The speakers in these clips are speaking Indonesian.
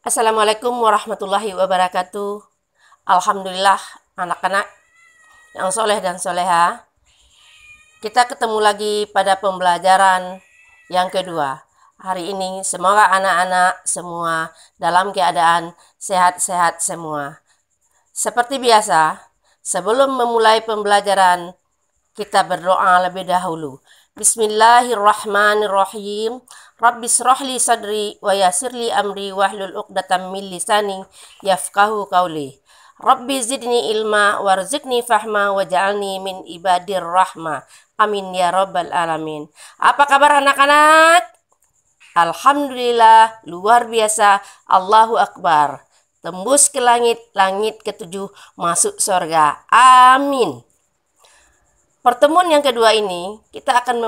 Assalamualaikum warahmatullahi wabarakatuh. Alhamdulillah anak-anak yang soleh dan soleha. Kita ketemu lagi pada pembelajaran yang kedua. Hari ini semoga anak-anak semua dalam keadaan sehat-sehat semua. Seperti biasa, sebelum memulai pembelajaran, kita berdoa lebih dahulu. Bismillahirrahmanirrahim. Rabbis rohli sadri wa yasirli amri wahlul uqdatam min lisani yafqahu qawli. Rabbi zidni ilma warzuqni fahma waj'alni min ibadir rahma. Amin ya rabbal alamin. Apa kabar anak-anak? Alhamdulillah, luar biasa. Allahu Akbar. Tembus ke langit, langit ketujuh masuk surga. Amin. Pertemuan yang kedua ini, kita akan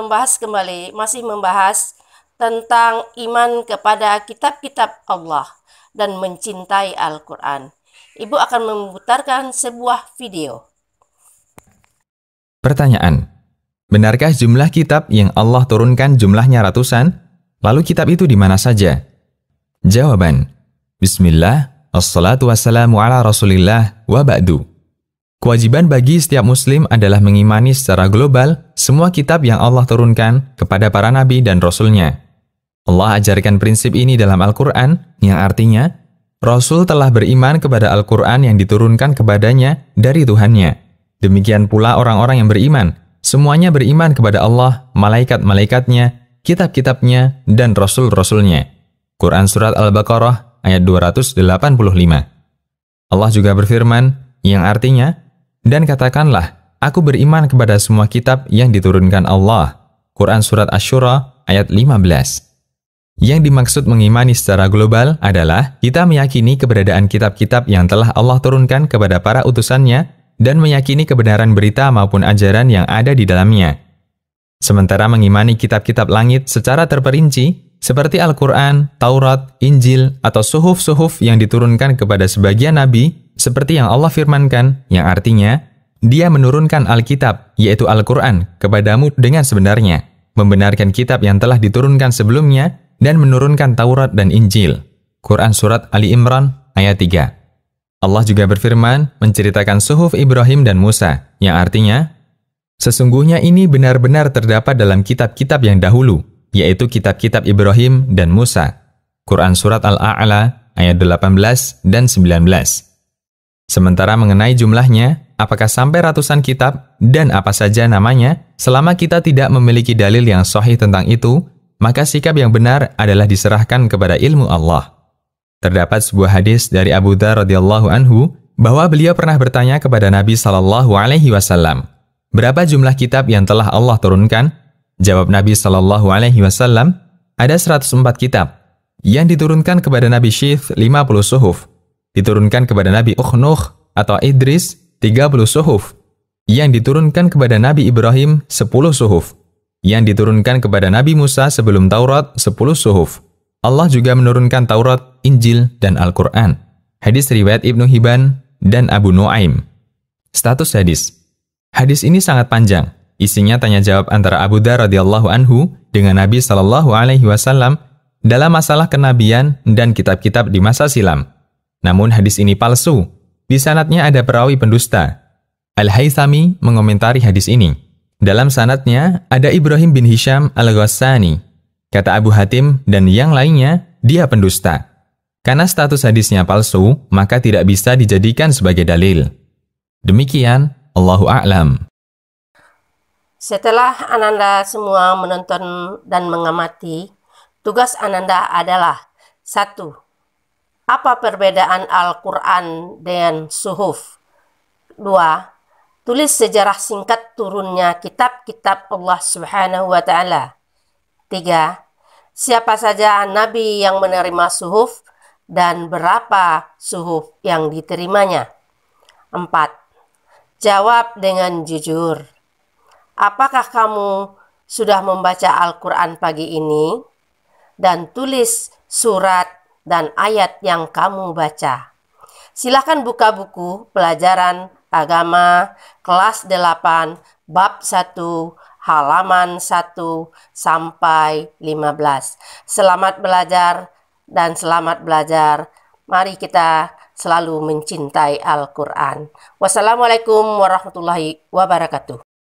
masih membahas tentang iman kepada kitab-kitab Allah dan mencintai Al-Quran. Ibu akan memutarkan sebuah video. Pertanyaan: benarkah jumlah kitab yang Allah turunkan jumlahnya ratusan? Lalu kitab itu di mana saja? Jawaban: Bismillah, assalatu wassalamu ala rasulillah wa ba'du. Kewajiban bagi setiap muslim adalah mengimani secara global semua kitab yang Allah turunkan kepada para nabi dan rasulnya. Allah ajarkan prinsip ini dalam Al-Quran, yang artinya, Rasul telah beriman kepada Al-Quran yang diturunkan kepadanya dari Tuhannya. Demikian pula orang-orang yang beriman, semuanya beriman kepada Allah, malaikat-malaikatnya, kitab-kitabnya, dan rasul-rasulnya. Quran Surat Al-Baqarah ayat 285. Allah juga berfirman, yang artinya, dan katakanlah, aku beriman kepada semua kitab yang diturunkan Allah. Quran Surat Asy-Syura ayat 15. Yang dimaksud mengimani secara global adalah kita meyakini keberadaan kitab-kitab yang telah Allah turunkan kepada para utusannya dan meyakini kebenaran berita maupun ajaran yang ada di dalamnya. Sementara mengimani kitab-kitab langit secara terperinci, seperti Al-Quran, Taurat, Injil, atau suhuf-suhuf yang diturunkan kepada sebagian nabi, seperti yang Allah firmankan, yang artinya, Dia menurunkan Alkitab, yaitu Al-Quran, kepadamu dengan sebenarnya, membenarkan kitab yang telah diturunkan sebelumnya, dan menurunkan Taurat dan Injil. Quran Surat Ali Imran ayat 3. Allah juga berfirman menceritakan suhuf Ibrahim dan Musa, yang artinya, sesungguhnya ini benar-benar terdapat dalam kitab-kitab yang dahulu, yaitu kitab-kitab Ibrahim dan Musa. Quran Surat Al-A'la ayat 18 dan 19. Sementara mengenai jumlahnya, apakah sampai ratusan kitab dan apa saja namanya, selama kita tidak memiliki dalil yang sahih tentang itu, maka sikap yang benar adalah diserahkan kepada ilmu Allah. Terdapat sebuah hadis dari Abu Dzar radhiyallahu anhu bahwa beliau pernah bertanya kepada Nabi sallallahu alaihi wasallam, berapa jumlah kitab yang telah Allah turunkan? Jawab Nabi sallallahu alaihi wasallam, ada 104 kitab. Yang diturunkan kepada Nabi Syith 50 suhuf, diturunkan kepada Nabi Ukhnukh atau Idris 30 suhuf, yang diturunkan kepada Nabi Ibrahim 10 suhuf, yang diturunkan kepada Nabi Musa sebelum Taurat 10 suhuf. Allah juga menurunkan Taurat, Injil, dan Al-Quran. Hadis riwayat Ibnu Hibban dan Abu Nuaim. Status hadis. Hadis ini sangat panjang. Isinya tanya jawab antara Abu Dzar radhiyallahu anhu dengan Nabi sallallahu alaihi wasallam dalam masalah kenabian dan kitab-kitab di masa silam. Namun hadis ini palsu. Di sanadnya ada perawi pendusta. Al-Haythami mengomentari hadis ini. Dalam sanadnya ada Ibrahim bin Hisham Al-Ghassani. Kata Abu Hatim dan yang lainnya, dia pendusta. Karena status hadisnya palsu, maka tidak bisa dijadikan sebagai dalil. Demikian, Allahu a'lam. Setelah Ananda semua menonton dan mengamati, tugas Ananda adalah 1. Apa perbedaan Al-Quran dengan suhuf? 2. Tulis sejarah singkat turunnya kitab-kitab Allah Subhanahu wa Ta'ala. 3. Siapa saja nabi yang menerima suhuf dan berapa suhuf yang diterimanya? 4. Jawab dengan jujur. Apakah kamu sudah membaca Al-Quran pagi ini? Dan tulis surat dan ayat yang kamu baca. Silakan buka buku pelajaran agama kelas 8 bab 1 halaman 1 sampai 15. Selamat belajar dan selamat belajar. Mari kita selalu mencintai Al-Quran. Wassalamualaikum warahmatullahi wabarakatuh.